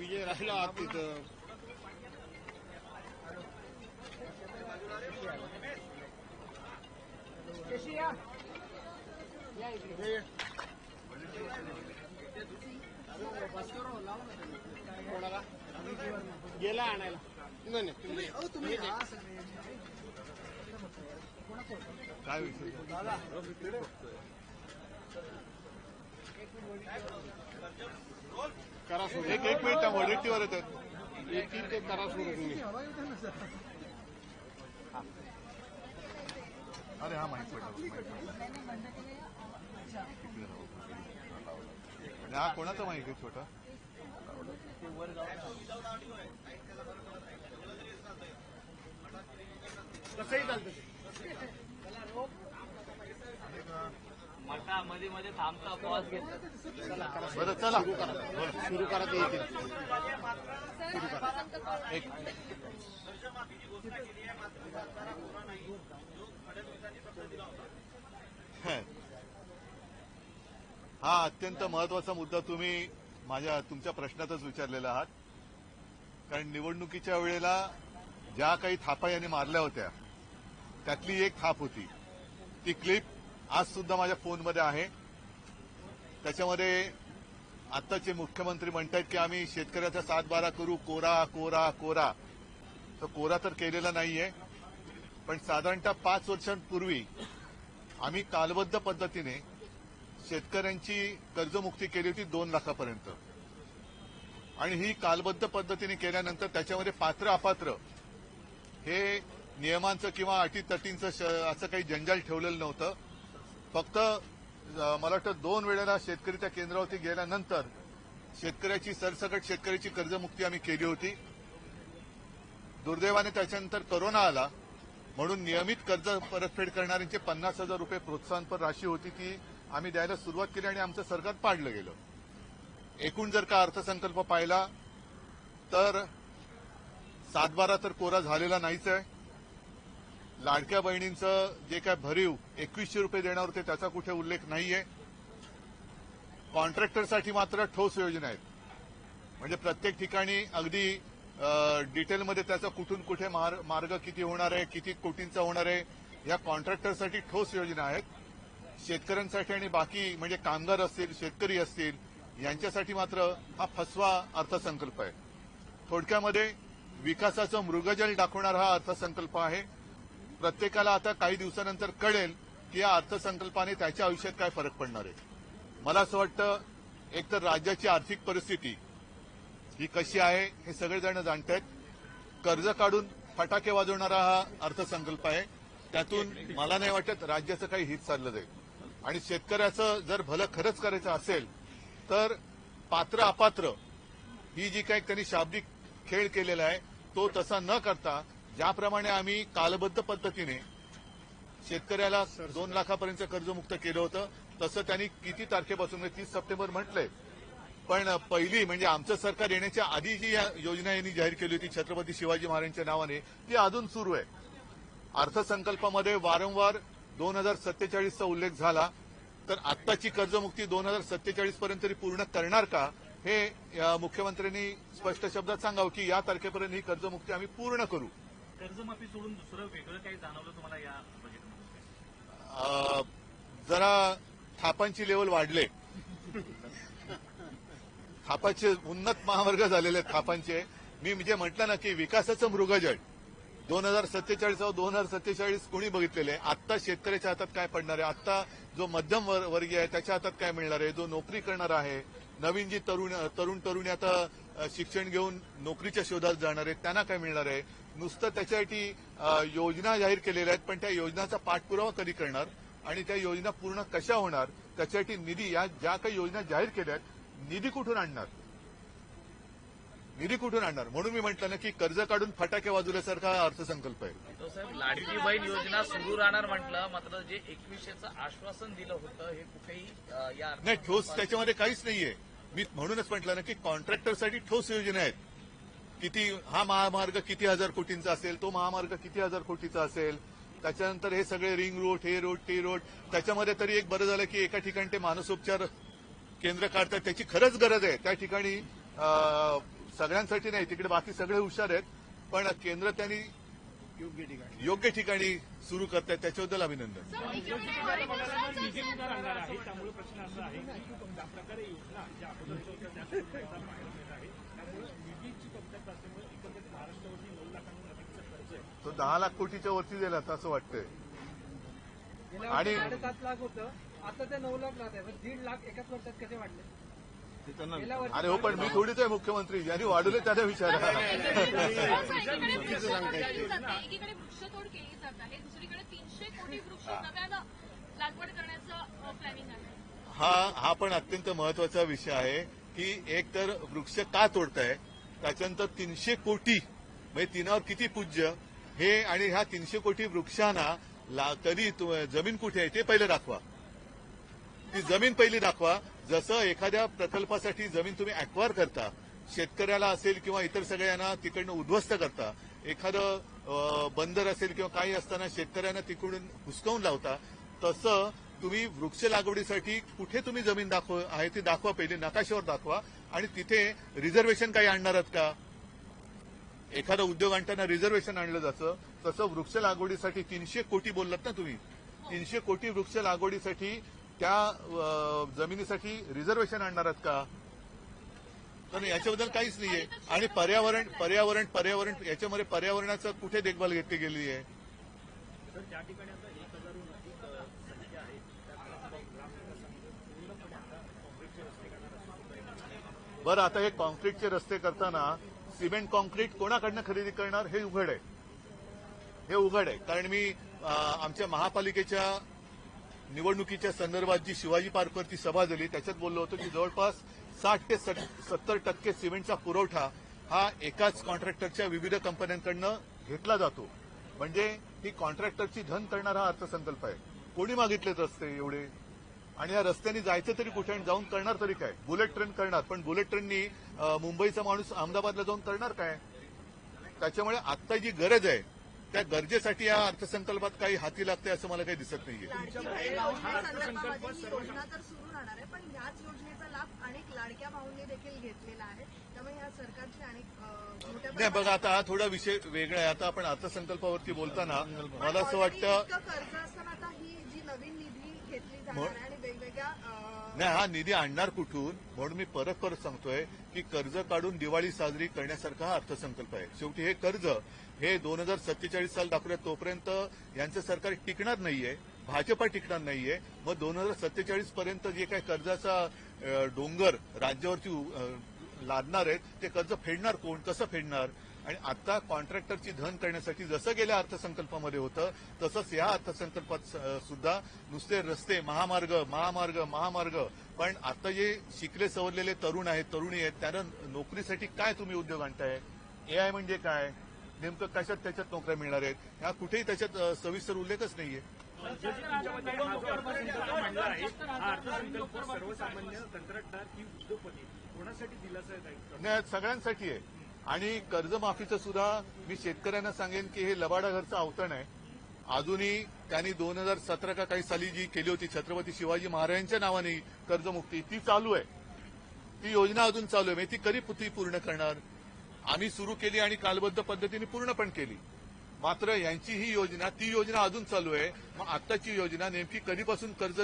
विजय राहिला आत तिथं. कोणाला गेला आणायला? नाही तुम्ही काय विषय करा सुरू. एक मिनिट वडेट्टीवर येतात. एक ते करा सुरू तुम्ही. अरे हा माहित पडलं. हा कोणाचा माहित आहे छोटा? कसंही चालतं. मटा मध्ये मध्ये थांबता पॉज घेतात. बरं चला सुरू करा ते येतील. एक हा अत्यंत महत्वाचा मुद्दा तुम्ही तुमच्या प्रश्नातच विचारलेला आहात. कारण निवडणुकीच्या वेळेला ज्या काही थापा यांनी मारल्या होत्या त्यातली एक थाप होती. ती क्लिप आज सुद्धा माझ्या फोनमध्ये आहे. त्याच्यामध्ये आत्ताचे मुख्यमंत्री म्हणतात की आम्ही शेतकऱ्याचा 7-12 करू, कोरा कोरा कोरा. तर कोरा तर केलेला नाहीये, पण साधारणतः 5 वर्षांपूर्वी आम्ही कालबद्ध पद्धतीने शेतकऱ्यांची कर्जमुक्ती केली होती 2 लाखापर्यंत. आणि ही कालबद्ध पद्धतीने केल्यानंतर त्याच्यामध्ये पात्र अपात्र हे नियमांचं किंवा अटीतटींचं असं काही जंजाल ठेवलेलं नव्हतं. फक्त मला वाटतं 2 वेळेला शेतकरी त्या केंद्रावरती गेल्यानंतर शेतकऱ्याची सरसकट शेतकऱ्याची कर्जमुक्ती आम्ही केली होती. दुर्दैवाने त्याच्यानंतर कोरोना आला म्हणून नियमित कर्ज परतफेड करणाऱ्यांचे 50,000 रुपये प्रोत्साहनपर राशी होती ती आम्ही द्यायला सुरुवात केली आणि आमचं सरकार पाडलं गेलं. एकूण जर का अर्थसंकल्प पाहिला तर 7-12 तर कोरा झालेला नाहीच आहे. लाडक्या बहिणींचं जे काय भरीव 2100 रुपये देणार होते त्याचा कुठे उल्लेख नाहीये. कॉन्ट्रॅक्टरसाठी मात्र ठोस योजना आहेत. म्हणजे प्रत्येक ठिकाणी अगदी डिटेलमध्ये त्याचा कुठून कुठे मार्ग किती होणार आहे, किती कोटींचा होणार आहे, या कॉन्ट्रॅक्टरसाठी ठोस योजना आहेत. शेतकऱ्यांसाठी आणि बाकी म्हणजे कामगार असतील, शेतकरी असतील यांच्यासाठी मात्र हा फसवा अर्थसंकल्प आहे. थोडक्यामध्ये विकासाचं मृगजल दाखवणारा हा अर्थसंकल्प आहे. प्रत्येकाला आता काही दिवसानंतर कळेल की या अर्थसंकल्पाने त्याच्या आयुष्यात काय फरक पडणार आहे. मला असं वाटतं एकतर राज्याची आर्थिक परिस्थिती ही कशी आहे हे सगळेजण जाणतायत. कर्ज काढून फटाके वाजवणारा हा अर्थसंकल्प आहे. त्यातून मला नाही वाटत राज्याचं काही हित साधलं जाईल. आणि शेतकऱ्याचं जर भलं खरंच करायचं असेल तर पात्र अपात्र ही जी काही त्यांनी शाब्दिक खेळ केलेला आहे तो तसा न करता ज्याप्रमाणे आम्ही कालबद्ध पद्धतीने शेतकऱ्याला 2 लाखापर्यंत कर्जमुक्त केलं होतं तसं त्यांनी किती तारखेपासून 30 सप्टेंबर म्हटलंय. पण पहिली म्हणजे आमचं सरकार येण्याच्या आधी जी योजना यांनी जाहीर केली होती छत्रपती शिवाजी महाराजांच्या नावाने ती अजून सुरू आहे. अर्थसंकल्पामध्ये वारंवार 2047चा उल्लेख झाला तर आत्ताची कर्जमुक्ती 2047 पर्यंत तरी पूर्ण करणार का हे मुख्यमंत्र्यांनी स्पष्ट शब्दात सांगावं की या तारखेपर्यंत ही कर्जमुक्ती आम्ही पूर्ण करू. कर्जमाफी सोडून दुसरं वेगळं काही जाणवलं तुम्हाला या बजेटमध्ये? जरा थापांची लेवल वाढले. थापाचे उन्नत महावर्ग झालेले आहेत थापांचे. मी म्हणजे म्हटलं ना की विकासाचं मृगजळ 2047 कोणी बघितलेलं आहे. आत्ता शेतकऱ्याच्या हातात काय पडणार आहे, आत्ता जो मध्यम वर्गीय आहे त्याच्या हातात काय मिळणार आहे, जो नोकरी करणार आहे, नवीन जी तरुणी आता शिक्षण घेऊन नोकरीच्या शोधात जाणार आहेत त्यांना काय मिळणार आहे. नुसतं त्याच्यासाठी योजना जाहीर केलेल्या आहेत पण त्या योजनाचा पाठपुरावा कधी करणार आणि त्या योजना पूर्ण कशा होणार त्याच्यासाठी निधी या ज्या काही योजना जाहीर केल्या आहेत निधी कुठून आणणार. म्हणून मी म्हटलं ना की कर्ज काढून फटाके वाजवल्यासारखा अर्थसंकल्प आहे. तो साहेब लाडकी बहीण योजना सुरू राहणार म्हटलं मात्र जे 2100चं आश्वासन दिलं होतं हे कुठेही या नाही ठोस त्याच्यामध्ये काहीच नाहीये. मी म्हणूनच म्हटलं ना की कॉन्ट्रॅक्टरसाठी ठोस योजना आहेत. किती हा महामार्ग किती हजार कोटींचा असेल, तो महामार्ग किती हजार कोटीचा असेल, त्याच्यानंतर हे सगळे रिंग रोड हे रोड ते रोड. त्याच्यामध्ये तरी एक बरं झालं की एका ठिकाणी ते मानसोपचार केंद्र काढतात त्याची खरंच गरज आहे. त्या ठिकाणी सगळ्यांसाठी नाही, तिकडे बाकी सगळे हुशार आहेत, पण केंद्र त्यांनी योग्य ठिकाणी सुरू करतायत, त्याच्याबद्दल अभिनंदन. निधी पुन्हा राहणार आहे. त्यामुळे प्रश्न असा आहे की ज्या प्रकारे योजना ज्या अगोदरच्या होत्या त्या सुद्धा बाहेर येत आहे. त्यामुळे निधीची कमतरता असल्यामुळे एकंदरीत महाराष्ट्रावरती 9 लाखांहून अधिकचं खर्च आहे. तो 10 लाख कोटीच्या वरती गेला असं वाटतंय. आणि 7.5 लाख होतं, आता ते 9 लाख राहत आहे. 1.5 लाख एकाच वर्षात कसे वाढले? गेल्या वर्षी अरे हो, पण मी थोडीच आहे मुख्यमंत्री, ज्यांनी वाढवले त्याला विचारा. एकीकडे वृक्षतोड केली जाते, एकीकडे वृक्षतोड केली जात आहे, दुसरीकडे 300 कोटी वृक्ष नव्यानं लागवड करण्याचं प्लॅनिंग आहे. हा पण अत्यंत महत्वाचा विषय आहे की एक तर वृक्ष का तोडताय, त्याच्यानंतर 300 कोटी म्हणजे तिनावर किती पूज्य हे, आणि ह्या 300 कोटी वृक्षांना कधी जमीन कुठे आहे ते पहिलं दाखवा. ती जमीन पहिली दाखवा. जसं एखाद्या प्रकल्पासाठी जमीन तुम्ही अॅक्वायर करता, शेतकऱ्याला असेल किंवा इतर सगळ्यांना तिकडनं उद्ध्वस्त करता, एखादं बंदर असेल किंवा काही असताना शेतकऱ्यांना तिकडून हुसकावून लावता, तसं तुम्ही वृक्ष लागवडीसाठी कुठे तुम्ही जमीन आहे ती दाखवा, पहिले नकाशावर दाखवा. आणि तिथे रिझर्वेशन काही आणणार आहात का? एखादा उद्योग आणताना रिझर्वेशन आणलं जातं, तसं वृक्ष लागवडीसाठी 300 कोटी बोललात ना तुम्ही, 300 कोटी वृक्ष लागवडीसाठी त्या जमिनीसाठी रिझर्वेशन आणणार आहात का? तर याच्याबद्दल काहीच नाहीये. आणि पर्यावरण याच्यामध्ये पर्यावरणाचं कुठे देखभाल घेतली गेली आहे? तर त्या ठिकाणी आता 1000हून अधिक संख्या आहे. पूर्णपणे आता काँक्रीटचे रस्ते करणार. बरं, आता हे कॉन्क्रीटचे रस्ते करताना सिमेंट कॉन्क्रीट कोणाकडनं खरेदी करणार हे उघड आहे. कारण मी आमच्या महापालिकेच्या निवडणुकीच्या संदर्भात जी शिवाजी पार्कवरती सभा झाली त्याच्यात बोललो होतो की जवळपास 60 ते 70% सिमेंटचा पुरवठा हा एकाच कॉन्ट्रॅक्टरच्या विविध कंपन्यांकडनं घेतला जातो. म्हणजे ही कॉन्ट्रॅक्टरची धन करणारा हा अर्थसंकल्प आहे. कोणी मागितलेत रस्ते एवढे? आणि या रस्त्यांनी जायचं तरी कुठे आणि जाऊन करणार तरी काय? बुलेट ट्रेन करणार, पण बुलेट ट्रेननी मुंबईचा माणूस अहमदाबादला जाऊन करणार काय? त्याच्यामुळे आता जी गरज आहे त्या गरजेसाठी या अर्थसंकल्पात काही हाती लागते असं मला काही दिसत नाहीये. योजना तर सुरू राहणार आहे, पण याच योजनेचा लाभ अनेक लाडक्या भाऊंनी देखील घेतलेला आहे. त्यामुळे या सरकारची अनेक मोठ्या नाही बघा, आता हा थोडा विषय वेगळा आहे. आता आपण अर्थसंकल्पावरती बोलताना मला असं वाटतं कर्ज असताना आता ही जी नवीन निधी घेतली जाणार आहे आणि वेगवेगळ्या नाही, हा निधी आणणार कुठून? म्हणून मी परत सांगतोय की कर्ज काढून दिवाळी साजरी करण्यासारखा हा अर्थसंकल्प आहे. शेवटी हे कर्ज हे 2047 साल दाखवलं तोपर्यंत यांचं सरकार टिकणार नाहीये, भाजपा टिकणार नाहीये. मग 2047 पर्यंत जे काही कर्जाचा डोंगर राज्यावरती लादणार आहेत ते कर्ज फेडणार कोण, कसं फेडणार? आणि आता कॉन्ट्रॅक्टरची धन करण्यासाठी जसं गेल्या अर्थसंकल्पामध्ये होतं तसंच या अर्थसंकल्पात सुद्धा नुसते रस्ते, महामार्ग, पण आता जे शिकले सवरलेले तरुण आहेत, तरुणी आहेत, त्यांना नोकरीसाठी काय तुम्ही उद्योग आणताय? एआय म्हणजे काय? नेमकं कशात त्याच्यात नोकऱ्या मिळणार आहेत? ह्या कुठेही त्याच्यात सविस्तर उल्लेखच नाहीये. तुमच्यामध्ये हा जो अर्थसंकल्प मांडला आहे, हा अर्थसंकल्प सर्वसामान्य कंत्राटदार की उद्योगपती कोणासाठी दिलासा आहे? नाही, सगळ्यांसाठी आहे. आणि कर्जमाफीचं सुद्धा मी शेतकऱ्यांना सांगेन की हे लबाडा घरचं अवतरण आहे. अजूनही त्यांनी 2017 का काही साली जी केली होती छत्रपती शिवाजी महाराजांच्या नावाने कर्जमुक्ती, ती चालू आहे. ती योजना अजून चालू आहे. ती कधी पूर्ण करणार? आम्ही सुरू केली आणि कालबद्ध पद्धतीने पूर्ण पण केली. मात्र यांची ही योजना, ती योजना अजून चालू आहे. मग आत्ताची योजना नेमकी कधीपासून कर्ज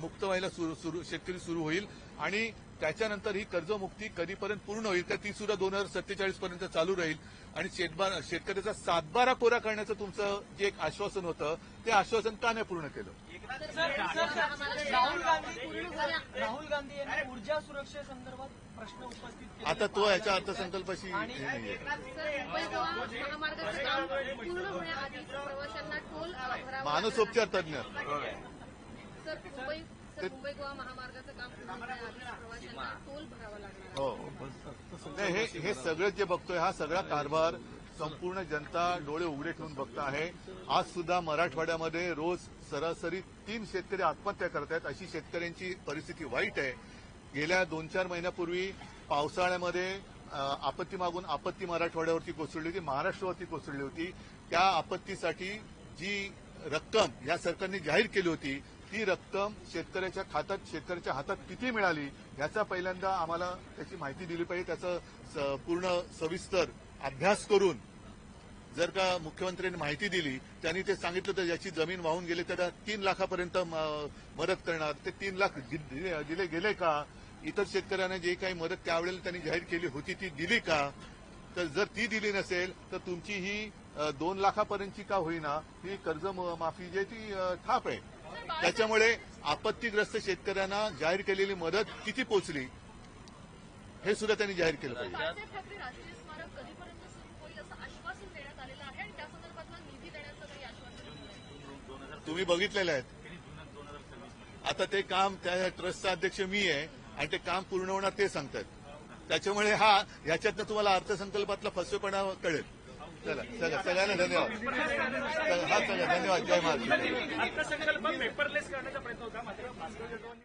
मुक्त व्हायला शेतकरी सुरू होईल आणि त्याच्यानंतर ही कर्जमुक्ती कधीपर्यंत पूर्ण होईल का ती सुद्धा 2047 पर्यंत चालू राहील. आणि शेतकऱ्याचा 7/12 कोरा करण्याचं तुमचं जे एक आश्वासन होतं ते आश्वासन का नाही पूर्ण केलं? राहुल गांधी यांनी ऊर्जा सुरक्षेसंदर्भात प्रश्न उपस्थित केले. आता तो याच्या अर्थसंकल्पाशी हे नाहीये. मुंबई गोवा महामार्गाचं काम पूर्ण होण्याआधी प्रवाशांना टोल भरावा मानसोपचार तज्ञ सर मुंबई गोवा महामार्गाचं काम पूर्ण होण्याआधी प्रवाशांना टोल भरावा लागणार. हो, नाही, हे सगळं जे बघतोय हा सगळा कारभार संपूर्ण जनता डोळे उघडे ठेवून बघत आहे. आज सुद्धा मराठवाड्यामध्ये रोज सरासरी 3 शेतकरी आत्महत्या करतायत. अशी शेतकऱ्यांची परिस्थिती वाईट आहे. गेल्या 2-4 महिन्यापूर्वी पावसाळ्यामध्ये आपत्ती मागून आपत्ती मराठवाड्यावरती कोसळली होती, महाराष्ट्रावरती कोसळली होती. त्या आपत्तीसाठी जी रक्कम या सरकारने जाहीर केली होती ती रक्कम शेतकऱ्याच्या खात्यात, शेतकऱ्याच्या हातात किती मिळाली याचा पहिल्यांदा आम्हाला त्याची माहिती दिली पाहिजे. त्याचं पूर्ण सविस्तर अभ्यास करून जर का मुख्यमंत्र्यांनी माहिती दिली, त्यांनी ते सांगितलं तर याची जमीन वाहून गेली तर 3 लाखापर्यंत मदत करणार. ते 3 लाख दिले गेले का? इतर शेतकऱ्यांना जे काही मदत त्यावेळेला त्यांनी जाहीर केली होती ती दिली का? तर जर ती दिली नसेल तर तुमची ही 2 लाखापर्यंतची का होईना ही कर्ज माफी जी आहे ती ठाप आहे. त्याच्यामुळे आपत्तीग्रस्त शेतकऱ्यांना जाहीर केलेली मदत किती पोहोचली हे सुद्धा त्यांनी जाहीर केलं पाहिजे. बाळासाहेब ठाकरे राष्ट्रीय स्मारक कधीपर्यंत सुरू होईल असं आश्वासन देण्यात आलेलं आहे आणि त्या संदर्भातला निधी देण्याचं काही आश्वासन तुम्ही बघितलेलं आहे. आता ते काम त्या ट्रस्टचा अध्यक्ष मी आहे आणि ते काम पूर्ण होणार ते सांगतात. त्याच्यामुळे याच्यातनं तुम्हाला अर्थसंकल्पातला फसवेपणा कळेल. चला सगळ्यांना धन्यवाद. धन्यवाद. जय महाराष्ट्र. अर्थसंकल्प पेपरलेस करण्याचा प्रयत्न होता, मात्र भास्कर जाधवांनी